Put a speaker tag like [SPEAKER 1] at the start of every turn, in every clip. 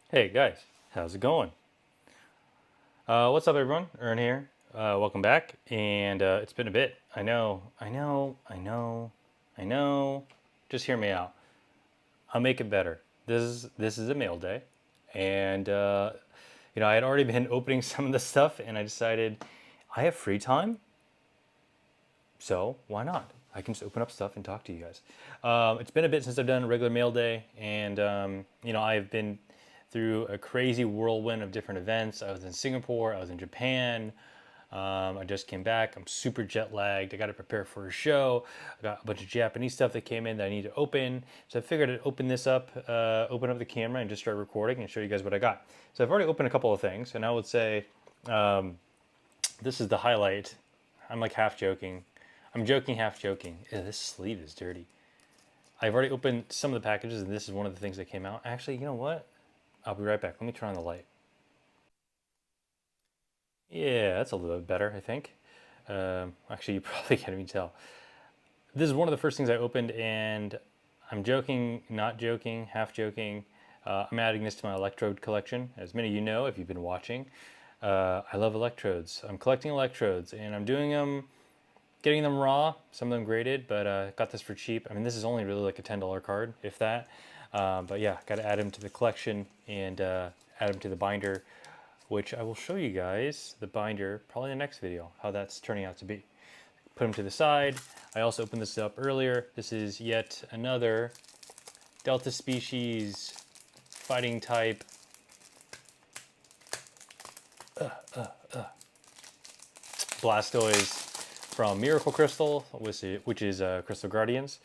[SPEAKER 1] Hey guys, how's it going? What's up, everyone? Ern here. Welcome back. And it's been a bit. I know. Just hear me out. I'll make it better. This is a mail day, and I had already been opening some of the stuff, and I decided I have free time, so why not? I can just open up stuff and talk to you guys. It's been a bit since I've done a regular mail day, and I've been through a crazy whirlwind of different events. I was in Singapore, I was in Japan. I just came back. I'm super jet lagged. I got to prepare for a show. I got a bunch of Japanese stuff that came in that I need to open. So I figured I'd open this up, open up the camera, and just start recording and show you guys what I got. So I've already opened a couple of things, and I would say this is the highlight. I'm like half joking. I'm joking, half joking. Ew, this sleeve is dirty. I've already opened some of the packages, and this is one of the things that came out. Actually, you know what? I'll be right back. Let me turn on the light. Yeah, that's a little bit better, I think. Actually, you probably can't even tell. This is one of the first things I opened, and I'm joking, not joking, half joking. I'm adding this to my electrode collection. As many of you know, if you've been watching, I love electrodes. I'm collecting electrodes, and I'm doing them, getting them raw, some of them graded, but got this for cheap. I mean, this is only really like a $10 card, if that. But yeah, got to add them to the collection and add them to the binder, which I will show you guys the binder probably in the next video, how that's turning out to be. Put them to the side. I also opened this up earlier. This is yet another Delta species fighting type Blastoise from Miracle Crystal, which is Crystal Guardians.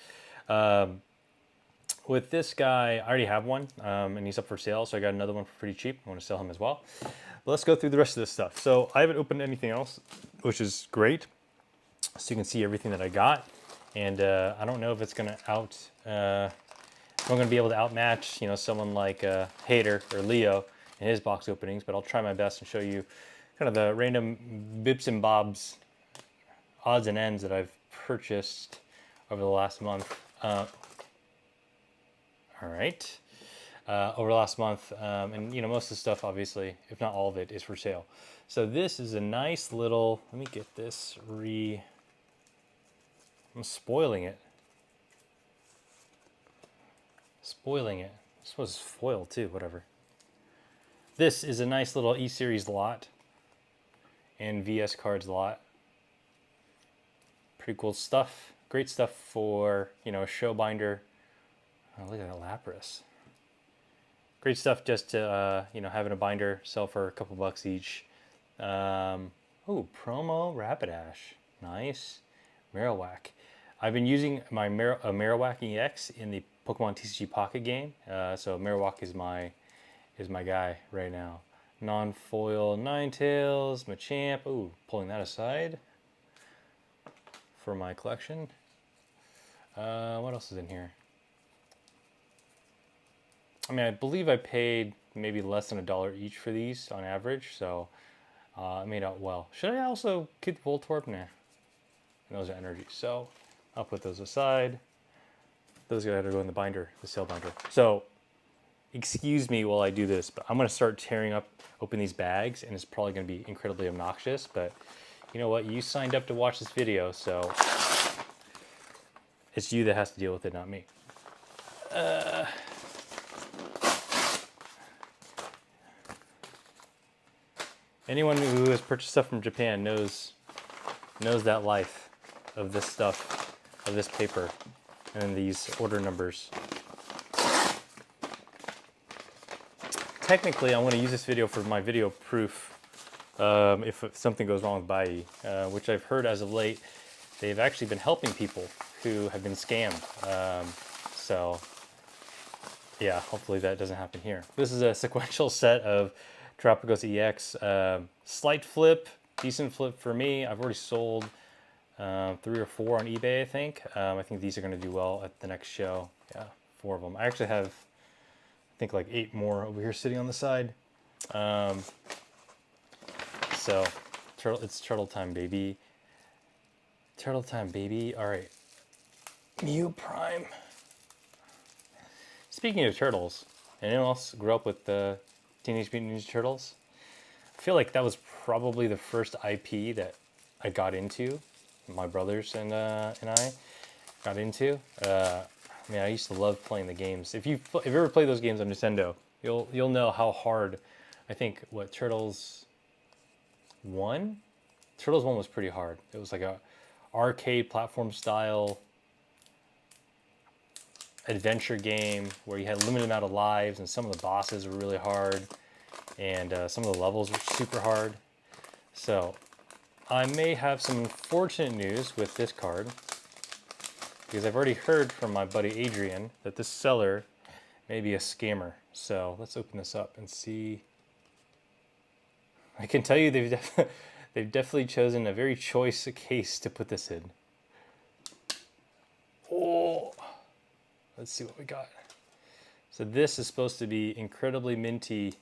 [SPEAKER 1] With this guy, I already have one, and he's up for sale, so I got another one for pretty cheap. I want to sell him as well. But let's go through the rest of this stuff. So I haven't opened anything else, which is great. So you can see everything that I got. And I don't know if it's going to if I'm going to be able to outmatch, someone like Hater or Leo in his box openings, but I'll try my best and show you kind of the random bips and bobs, odds and ends that I've purchased over the last month. All right. Over the last month, and most of the stuff, obviously, if not all of it, is for sale. So this is a nice little. Let me get this I'm spoiling it. Spoiling it. I suppose it's foil too. Whatever. This is a nice little E-Series lot and VS cards lot. Pretty cool stuff. Great stuff for a show binder. Oh, look at that Lapras. Great stuff just to have in a binder, sell for a couple bucks each. Oh, promo Rapidash, nice. Marowak. I've been using my Marowak EX in the Pokemon TCG Pocket game, so Marowak is my guy right now. Non-foil Ninetales, Machamp. Ooh, pulling that aside for my collection. What else is in here? I mean, I believe I paid maybe less than $1 each for these on average, so it made out well. Should I also keep the Voltorb? Nah. And those are energies, so I'll put those aside. Those gotta go in the binder, the sale binder. So, excuse me while I do this, but I'm gonna start tearing open these bags, and it's probably gonna be incredibly obnoxious, but you know what? You signed up to watch this video, so it's you that has to deal with it, not me. Anyone who has purchased stuff from Japan knows that life of this stuff, of this paper, and these order numbers. Technically, I want to use this video for my video proof if something goes wrong with Bai, which I've heard as of late, they've actually been helping people who have been scammed. So, yeah, hopefully that doesn't happen here. This is a sequential set of Tropicos EX. Slight flip, decent flip for me. I've already sold 3 or 4 on eBay, I think. I think these are going to do well at the next show. Yeah, 4 of them. I actually have, I think, like 8 more over here sitting on the side. So, it's turtle time, baby. Turtle time, baby. All right. Mew Prime. Speaking of turtles, Anyone else grew up with the Teenage Mutant Ninja Turtles? I feel like that was probably the first IP that I got into. My brothers and I got into. I used to love playing the games. If you ever played those games on Nintendo, you'll know how hard. I think what One, Turtles One was pretty hard. It was like a arcade platform style adventure game where you had a limited amount of lives, and some of the bosses were really hard, and some of the levels were super hard. So I may have some unfortunate news with this card, because I've already heard from my buddy Adrian that this seller may be a scammer. So let's open this up and see. I can tell you they've definitely chosen a very choice case to put this in. Oh, let's see what we got. So this is supposed to be incredibly minty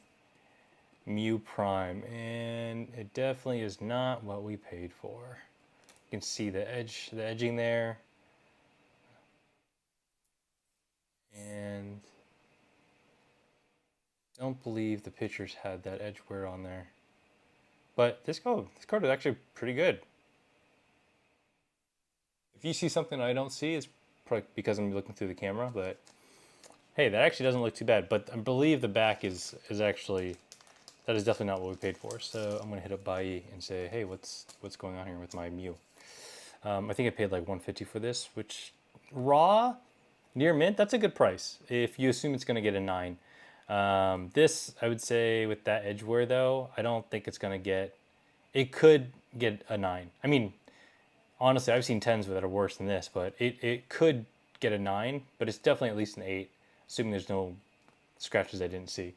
[SPEAKER 1] Mew Prime, and it definitely is not what we paid for. You can see the edging there. And don't believe the pictures had that edge wear on there. But this card is actually pretty good. If you see something I don't see, it's probably because I'm looking through the camera, but hey, that actually doesn't look too bad. But I believe the back is actually, that is definitely not what we paid for. So I'm gonna hit up Bai and say, hey, what's going on here with my Mew? I think I paid like $150 for this, which raw, near mint, that's a good price if you assume it's gonna get a 9. This, I would say, with that edge wear though, I don't think it's gonna get, it could get a 9. I mean, honestly, I've seen 10s that are worse than this, but it could get a 9, but it's definitely at least an 8, assuming there's no scratches I didn't see.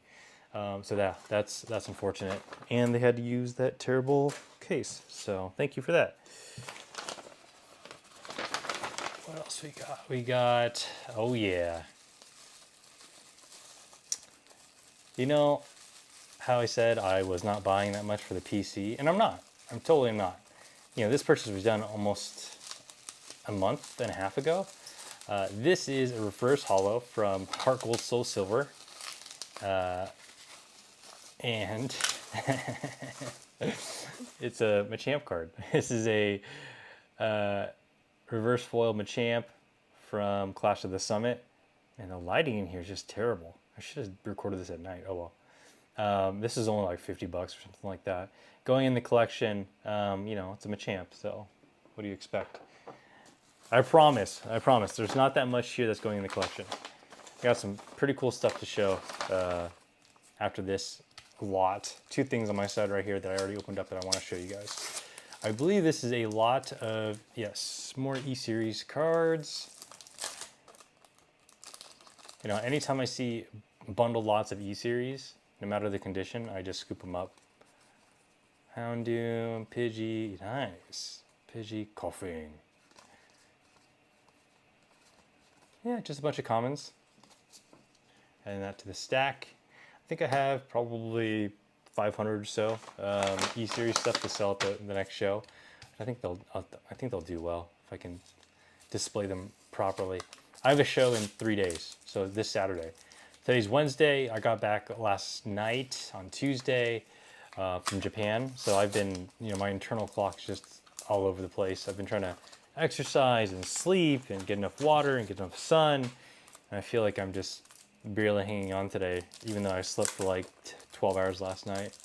[SPEAKER 1] So that's unfortunate. And they had to use that terrible case. So thank you for that. What else we got? We got, oh yeah. You know how I said I was not buying that much for the PC? And I'm not. I'm totally not. You know, this purchase was done almost a month and a half ago. This is a reverse holo from Heart Gold Soul Silver. And it's a Machamp card. This is a reverse foil Machamp from Clash of the Summit. And the lighting in here is just terrible. I should have recorded this at night. Oh well. This is only like $50 or something like that. Going in the collection, you know, it's a Machamp, so what do you expect? I promise, there's not that much here that's going in the collection. I got some pretty cool stuff to show after this lot. 2 things on my side right here that I already opened up that I want to show you guys. I believe this is a lot of, yes, more E-Series cards. You know, anytime I see bundled lots of E-Series, no matter the condition, I just scoop them up. Houndoom, Pidgey, nice. Pidgey, Coughing. Yeah, just a bunch of commons. Adding that to the stack. I think I have probably 500 or so E-Series stuff to sell at the next show. I think they'll do well if I can display them properly. I have a show in 3 days, so this Saturday. Today's Wednesday. I got back last night on Tuesday from Japan, so I've been, you know, my internal clock's just all over the place. I've been trying to exercise and sleep and get enough water and get enough sun, and I feel like I'm just barely hanging on today, even though I slept for like 12 hours last night.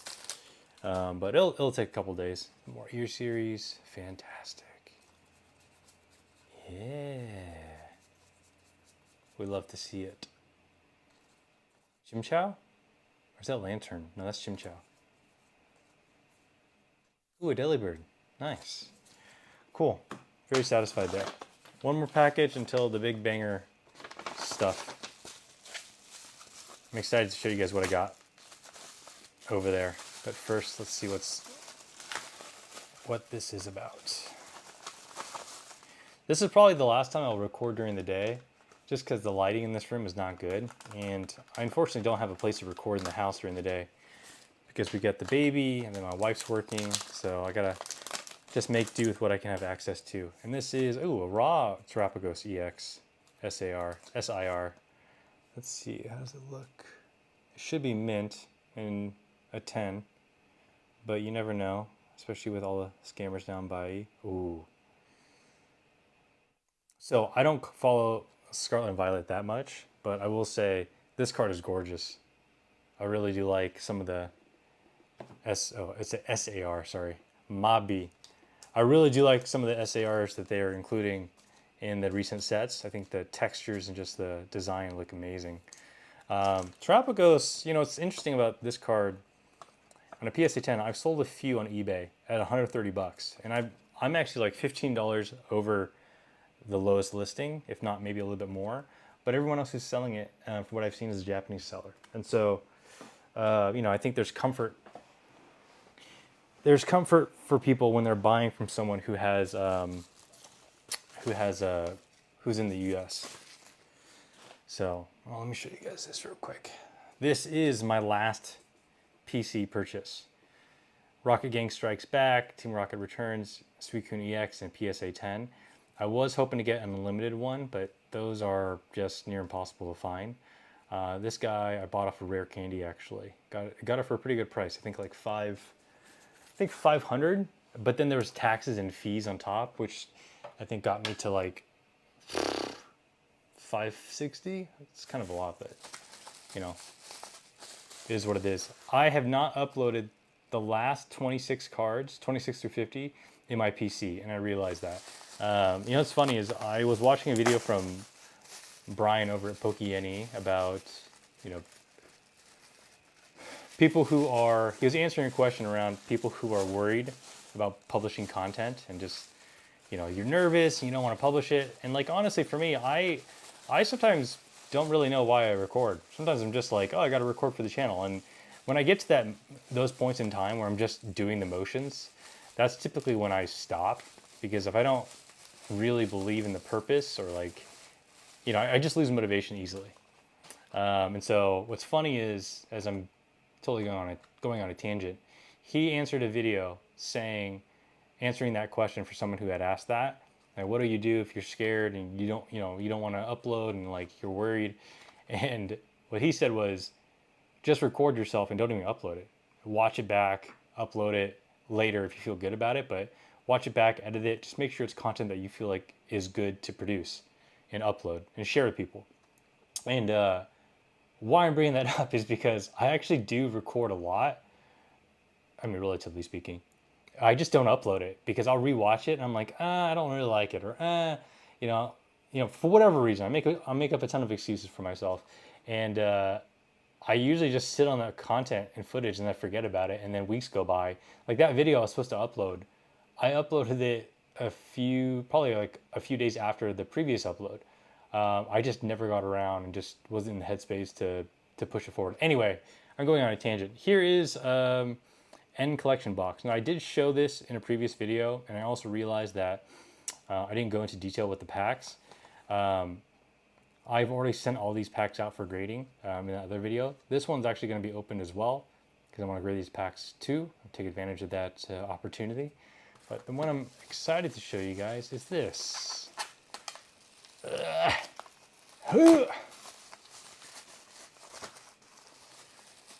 [SPEAKER 1] But it'll take a couple days. More E-Series, fantastic. Yeah. We love to see it. Chimchao? Or is that Lantern? No, that's Chimchao. Ooh, a Delibird. Nice. Cool. Very satisfied there. One more package until the big banger stuff. I'm excited to show you guys what I got over there. But first, let's see what this is about. This is probably the last time I'll record during the day, just because the lighting in this room is not good. And I unfortunately don't have a place to record in the house during the day because we got the baby and then my wife's working. So I gotta just make do with what I can have access to. And this is, ooh, a raw Terapagos EX SIR. Let's see, how does it look? should be mint in a 10, but you never know, especially with all the scammers down by. Ooh. So I don't follow Scarlet and Violet that much, but I will say this card is gorgeous. I really do like some of the it's a SAR, sorry, Mabi. I really do like some of the SARs that they are including in the recent sets. I think the textures and just the design look amazing. Terapagos, you know, it's interesting about this card. On a PSA 10, I've sold a few on eBay at 130 bucks, and I'm actually like $15 over the lowest listing, if not maybe a little bit more. But everyone else who's selling it, from what I've seen, is a Japanese seller, and so you know, I think there's comfort. There's comfort for people when they're buying from someone who has who's in the U.S. So, well, let me show you guys this real quick. This is my last PC purchase. Rocket Gang Strikes Back, Team Rocket Returns, Suicune EX, and PSA 10. I was hoping to get an unlimited one, but those are just near impossible to find. This guy I bought off of Rare Candy actually. Got it for a pretty good price. I think like 500. But then there was taxes and fees on top, which I think got me to like 560. It's kind of a lot, but you know, it is what it is. I have not uploaded the last 26 cards, 26 through 50, in my PC, and I realized that. You know what's funny is I was watching a video from Brian over at PokeYeni about, you know, people who are, he was answering a question around people who are worried about publishing content and just, you know, you're nervous and you don't want to publish it. And like, honestly, for me, I sometimes don't really know why I record. Sometimes I'm just like, oh, I got to record for the channel. And when I get to those points in time where I'm just doing the motions, that's typically when I stop, because if I don't really believe in the purpose, or like, you know, I just lose motivation easily. And so what's funny is, as I'm totally going on a tangent, he answered a video answering that question for someone who had asked that. Like, what do you do if you're scared and you don't want to upload and like you're worried? And what he said was, just record yourself and don't even upload it. Watch it back, upload it later if you feel good about it, but watch it back, edit it, just make sure it's content that you feel like is good to produce and upload and share with people. And why I'm bringing that up is because I actually do record a lot. I mean, relatively speaking. I just don't upload it because I'll rewatch it and I'm like, I don't really like it, or you know, for whatever reason, I make up a ton of excuses for myself, and I usually just sit on that content and footage and I forget about it, and then weeks go by. Like that video I was supposed to upload, I uploaded it probably like a few days after the previous upload. I just never got around and just wasn't in the headspace to push it forward. Anyway, I'm going on a tangent. Here is end collection box. Now I did show this in a previous video, and I also realized that I didn't go into detail with the packs. I've already sent all these packs out for grading in that other video. This one's actually going to be opened as well because I want to grade these packs too, take advantage of that opportunity. But the one I'm excited to show you guys is this.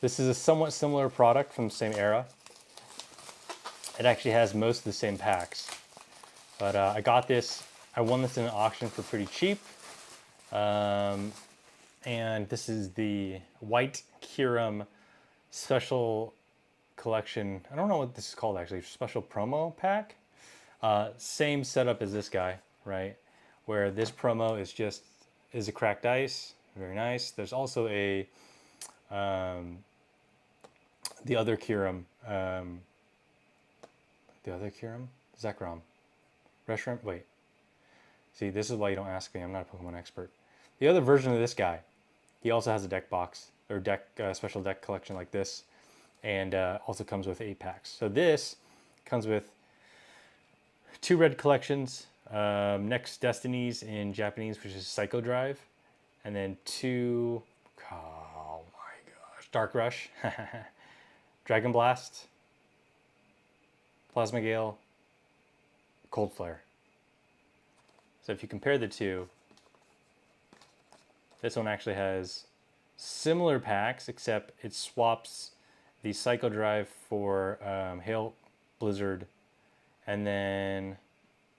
[SPEAKER 1] This is a somewhat similar product from the same era. It actually has most of the same packs. But I got this, I won this in an auction for pretty cheap. And this is the White Kyurem Special Collection. I don't know what this is called actually, special promo pack. Same setup as this guy, right? Where this promo is a cracked ice, very nice. There's also a, the other Kyurem, Zekrom. Reshiram, wait. See, this is why you don't ask me, I'm not a Pokemon expert. The other version of this guy, he also has a deck box, or special deck collection like this, and also comes with 8 packs. So this comes with 2 red collections, Next Destinies in Japanese, which is Psycho Drive, and then 2, oh my gosh, Dark Rush, Dragon Blast, Plasma Gale, Cold Flare. So if you compare the two, this one actually has similar packs, except it swaps the Psycho Drive for Hail, Blizzard, and then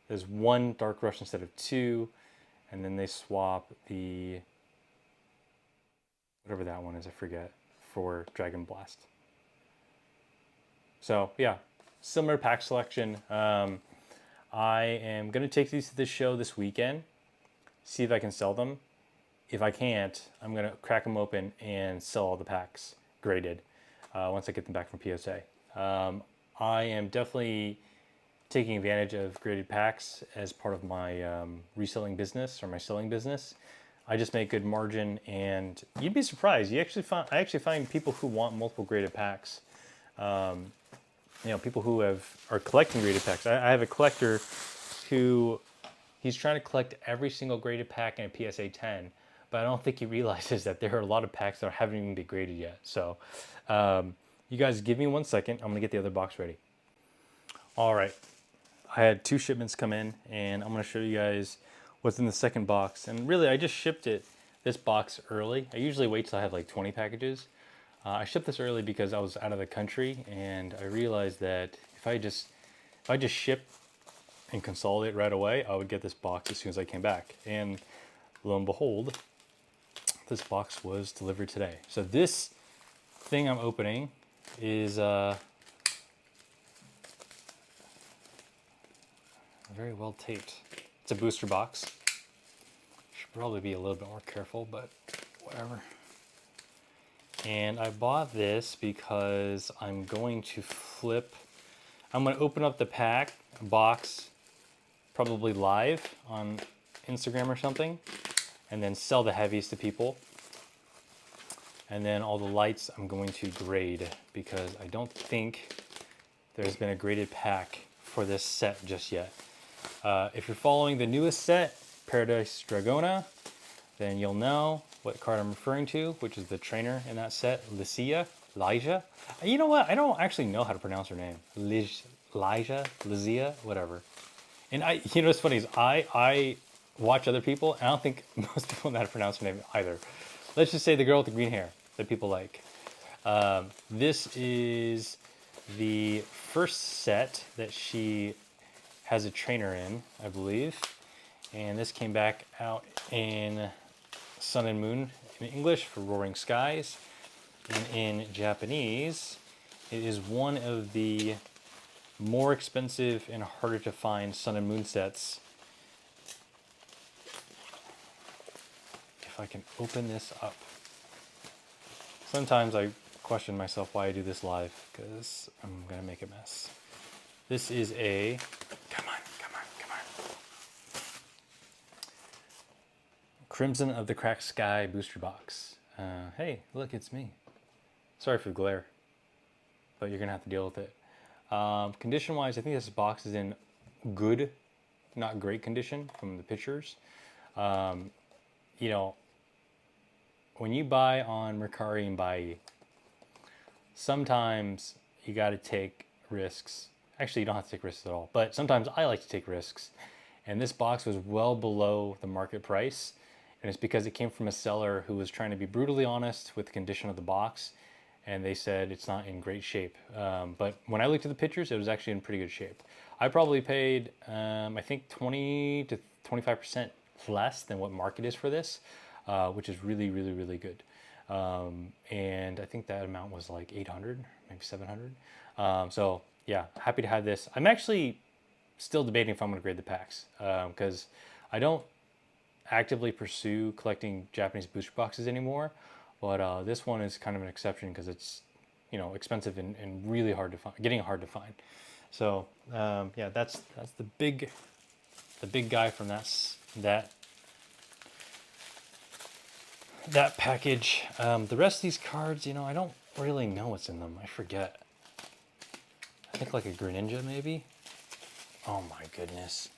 [SPEAKER 1] there's one Dark Rush instead of two, and then they swap the whatever that one is, I forget, for Dragon Blast. So yeah, similar pack selection. I am gonna take these to the show this weekend, see if I can sell them. If I can't, I'm gonna crack them open and sell all the packs graded once I get them back from PSA. I am definitely taking advantage of graded packs as part of my reselling business or my selling business. I just make good margin, and you'd be surprised. I actually find people who want multiple graded packs. People who are collecting graded packs. I have a collector who he's trying to collect every single graded pack in a PSA 10, but I don't think he realizes that there are a lot of packs that haven't even been graded yet. So, you guys give me 1 second. I'm gonna get the other box ready. All right, I had 2 shipments come in, and I'm gonna show you guys what's in the second box. And really, I just shipped this box early. I usually wait till I have like 20 packages. I shipped this early because I was out of the country, and I realized that if I just ship and consolidate right away, I would get this box as soon as I came back. And lo and behold, this box was delivered today. So this thing I'm opening is very well taped. It's a booster box. Should probably be a little bit more careful, but whatever. And I bought this because I'm going to open up the box, probably live on Instagram or something, and then sell the heavies to people. And then all the lights I'm going to grade, because I don't think there's been a graded pack for this set just yet. If you're following the newest set, Paradise Dragona, then you'll know what card I'm referring to, which is the trainer in that set, Lyja. You know what? I don't actually know how to pronounce her name. Lyja, whatever. And what's funny is I watch other people, and I don't think most people know how to pronounce her name either. Let's just say the girl with the green hair that people like. This is the first set that she has a trainer in, I believe. And this came back out in Sun and Moon in English for Roaring Skies. And in Japanese, it is one of the more expensive and harder to find Sun and Moon sets. If I can open this up. Sometimes I question myself why I do this live, because I'm gonna make a mess. This is come on. Crimson of the Cracked Sky booster box. Hey, look, it's me. Sorry for the glare, but you're gonna have to deal with it. Condition-wise, I think this box is in good, not great condition from the pictures. When you buy on Mercari and Buy, sometimes you got to take risks. Actually, you don't have to take risks at all, but sometimes I like to take risks. And this box was well below the market price. And it's because it came from a seller who was trying to be brutally honest with the condition of the box. And they said it's not in great shape. But when I looked at the pictures, it was actually in pretty good shape. I probably paid, I think 20 to 25% less than what market is for this, which is really, really, really good. And I think that amount was like 800, maybe 700. So yeah, happy to have this. I'm actually still debating if I'm going to grade the packs, because I don't actively pursue collecting Japanese booster boxes anymore. But this one is kind of an exception because it's, expensive and really hard to find, getting hard to find. So yeah, that's the big guy from that package. The rest of these cards, I don't really know what's in them. I forget. I think like a Greninja maybe. Oh my goodness.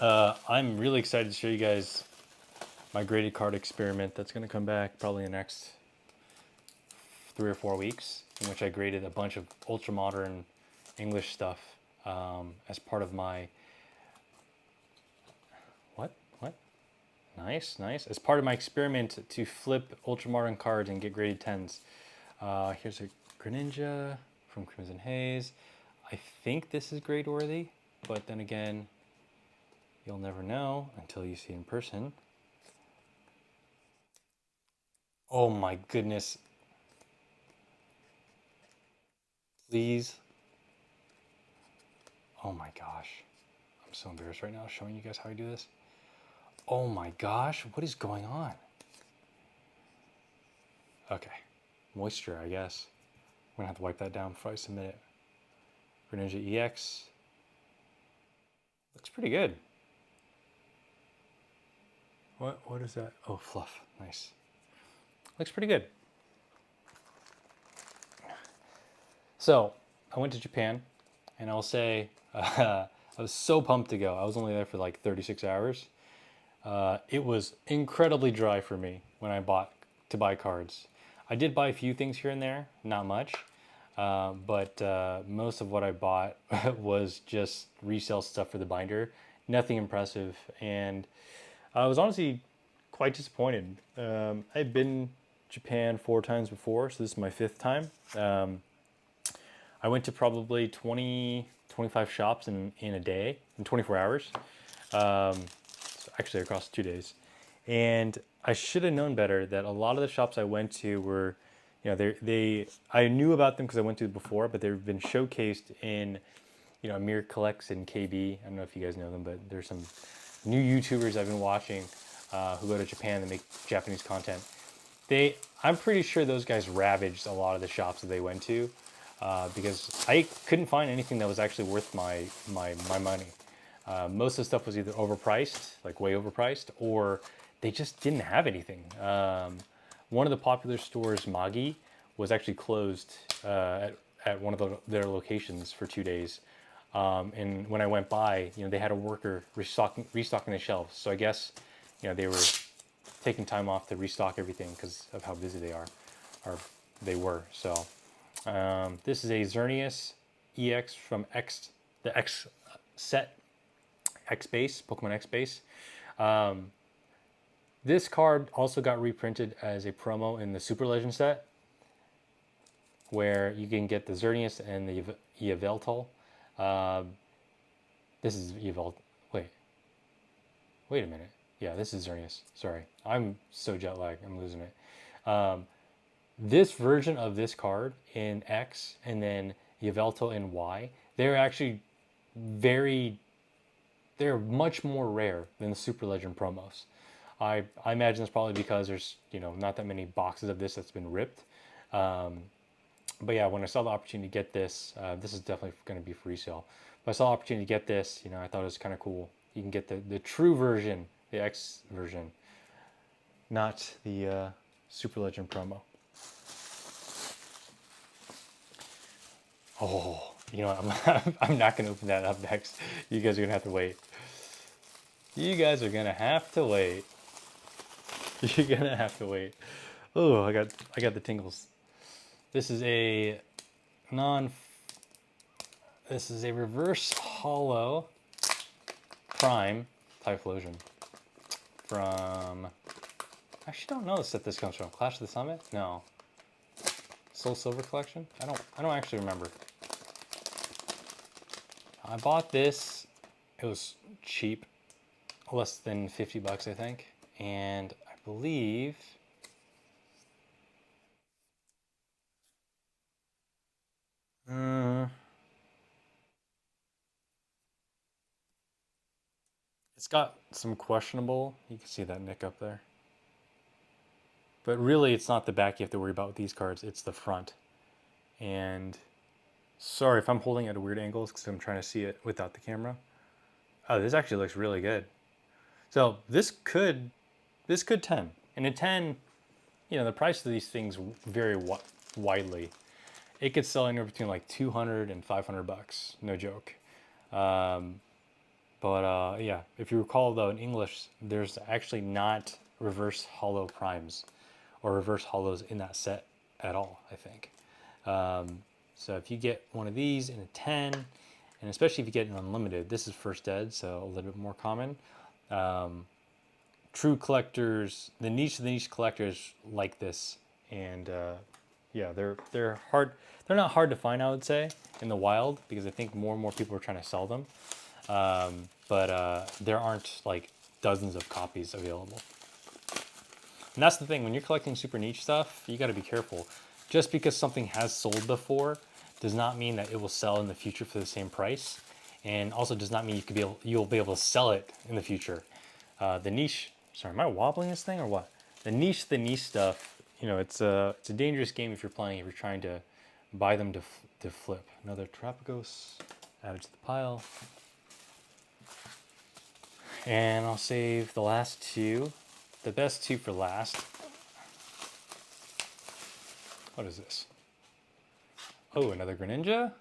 [SPEAKER 1] I'm really excited to show you guys my graded card experiment that's going to come back probably in the next 3 or 4 weeks, in which I graded a bunch of ultra modern English stuff as part of my what Nice, nice. As part of my experiment to flip Ultramodern cards and get graded 10s. Here's a Greninja from Crimson Haze. I think this is grade worthy, but then again, you'll never know until you see in person. Oh my goodness. Please. Oh my gosh. I'm so embarrassed right now showing you guys how I do this. Oh my gosh, what is going on? Okay, moisture, I guess. I'm gonna have to wipe that down before I submit it. Greninja EX. Looks pretty good. What is that? Oh, fluff, nice. Looks pretty good. So, I went to Japan, and I'll say, I was so pumped to go. I was only there for like 36 hours. It was incredibly dry for me when I bought to buy cards. I did buy a few things here and there, not much, but most of what I bought was just resale stuff for the binder. Nothing impressive, and I was honestly quite disappointed. I've been Japan 4 times before, so this is my 5th time. I went to probably 20, 25 shops in a day, in 24 hours. Actually across 2 days. And I should have known better that a lot of the shops I went to were, I knew about them because I went to before, but they've been showcased in, Amir Collects and KB. I don't know if you guys know them, but there's some new YouTubers I've been watching who go to Japan and make Japanese content. I'm pretty sure those guys ravaged a lot of the shops that they went to because I couldn't find anything that was actually worth my money. Most of the stuff was either overpriced, like way overpriced, or they just didn't have anything. One of the popular stores, Magi, was actually closed at one of their locations for 2 days. And when I went by, they had a worker restocking the shelves. So I guess, they were taking time off to restock everything because of how busy they are, or they were. So this is a Xerneas EX from the X set. X base, Pokemon X base. This card also got reprinted as a promo in the Super Legend set, where you can get the Xerneas and the Yveltal. This is Yveltal. Wait a minute. Yeah, this is Xerneas. Sorry, I'm so jet lagged. I'm losing it. This version of this card in X and then Yveltal in Y, they're actually they're much more rare than the Super Legend promos. I imagine it's probably because there's not that many boxes of this that's been ripped. But yeah, when I saw the opportunity to get this, this is definitely going to be for resale. But I saw the opportunity to get this, I thought it was kind of cool. You can get the true version, the X version, not the Super Legend promo. Oh, I'm not going to open that up next. You guys are going to have to wait. You guys are going to have to wait. You're going to have to wait. Oh, I got the tingles. This is a reverse hollow prime Typhlosion from, I actually don't know the set this comes from. Clash of the Summit? No. Soul Silver Collection? I don't actually remember. I bought this. It was cheap, less than 50 bucks, I think. And I believe it's got some questionable. You can see that nick up there. But really, it's not the back you have to worry about with these cards. It's the front. And sorry if I'm holding it at weird angles because I'm trying to see it without the camera. Oh, this actually looks really good. So this could 10. And a 10, the price of these things vary widely. It could sell anywhere between like 200 and 500 bucks, no joke. Yeah, if you recall though, in English, there's actually not reverse hollow primes or reverse hollows in that set at all, I think. So if you get one of these in a 10, and especially if you get an unlimited, this is first ed, so a little bit more common. true collectors, the niche collectors like this, and yeah, they're hard. They're not hard to find, I would say, in the wild because I think more and more people are trying to sell them. But there aren't like dozens of copies available. And that's the thing, when you're collecting super niche stuff, you got to be careful. Just because something has sold before does not mean that it will sell in the future for the same price, and also does not mean you'll be able to sell it in the future. The niche, sorry, am I wobbling this thing or what? The niche stuff, you know, it's a dangerous game if you're playing, if you're trying to buy them to flip. Another Tropicos added to the pile. And I'll save the last two, the best two for last. What is this? Oh, another Greninja.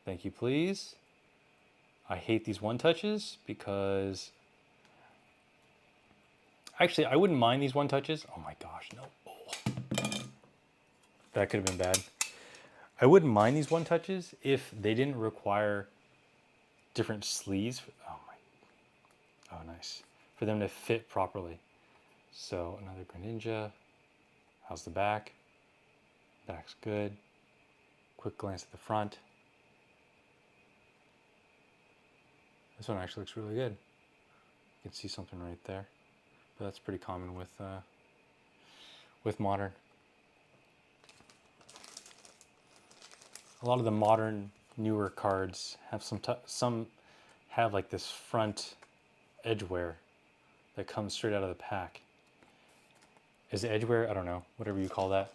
[SPEAKER 1] Thank you, please. I hate these one touches because actually I wouldn't mind these one touches. Oh my gosh, no. Oh. That could have been bad. I wouldn't mind these one touches if they didn't require different sleeves. Oh my. Oh, nice. For them to fit properly. So another Greninja. How's the back? Back's good. Quick glance at the front. This one actually looks really good. You can see something right there, but that's pretty common with modern. A lot of the modern newer cards have some have like this front edge wear that comes straight out of the pack. Is it edge wear? I don't know, whatever you call that.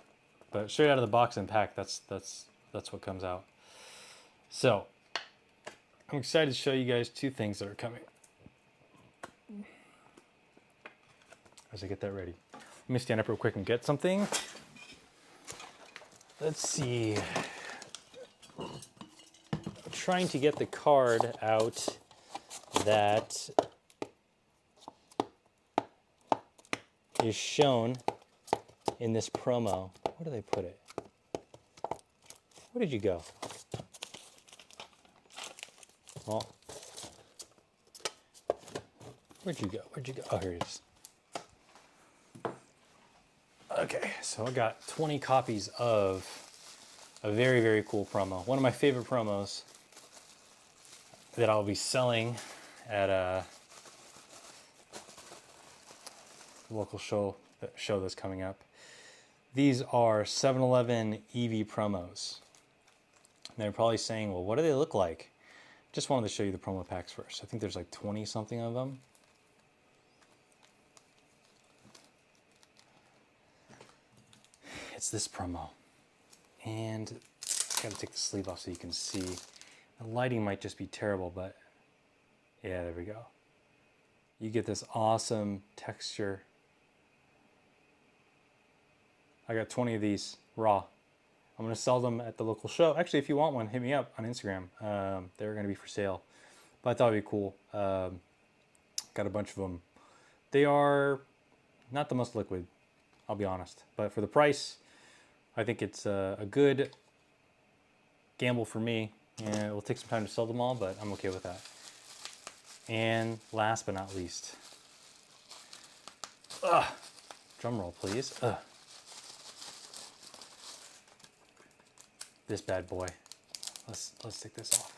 [SPEAKER 1] But straight out of the box and pack, that's what comes out. So I'm excited to show you guys two things that are coming. As I get that ready. Let me stand up real quick and get something. Let's see. I'm trying to get the card out that is shown in this promo. Where did I put it? Where did you go? Well, where'd you go? Where'd you go? Oh, here it is. Okay, so I got 20 copies of a very, very cool promo. One of my favorite promos that I'll be selling at a local show that's coming up. These are 7-Eleven EV promos. And they're probably saying, well, what do they look like? Just wanted to show you the promo packs first. I think there's like 20 something of them. It's this promo. And gotta take the sleeve off so you can see. The lighting might just be terrible, but yeah, there we go. You get this awesome texture. I got 20 of these raw. I'm gonna sell them at the local show. Actually, if you want one, hit me up on Instagram. They're gonna be for sale, but I thought it'd be cool. Got a bunch of them. They are not the most liquid, I'll be honest, but for the price, I think it's a good gamble for me. And it will take some time to sell them all, but I'm okay with that. And last but not least, drum roll, please. This bad boy. Let's take this off.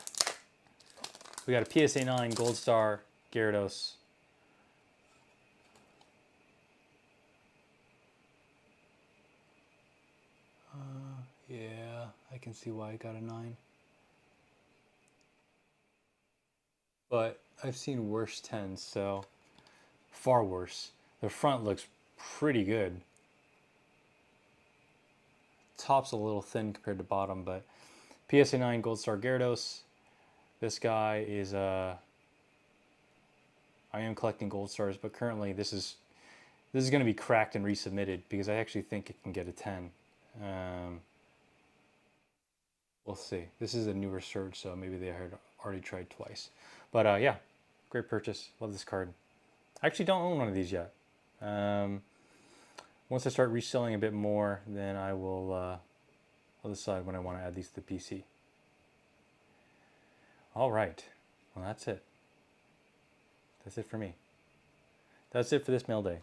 [SPEAKER 1] We got a PSA 9 Gold Star Gyarados. Yeah, I can see why I got a 9. But I've seen worse 10s, so far worse. The front looks pretty good. Top's a little thin compared to bottom, but PSA 9 Gold Star Gyarados. This guy is I am collecting Gold Stars, but currently this is going to be cracked and resubmitted because I actually think it can get a 10. We'll see. This is a newer surge, so maybe they had already tried twice. But yeah, great purchase. Love this card. I actually don't own one of these yet. Once I start reselling a bit more, then I will I'll decide when I want to add these to the PC. All right. Well, that's it. That's it for me. That's it for this mail day.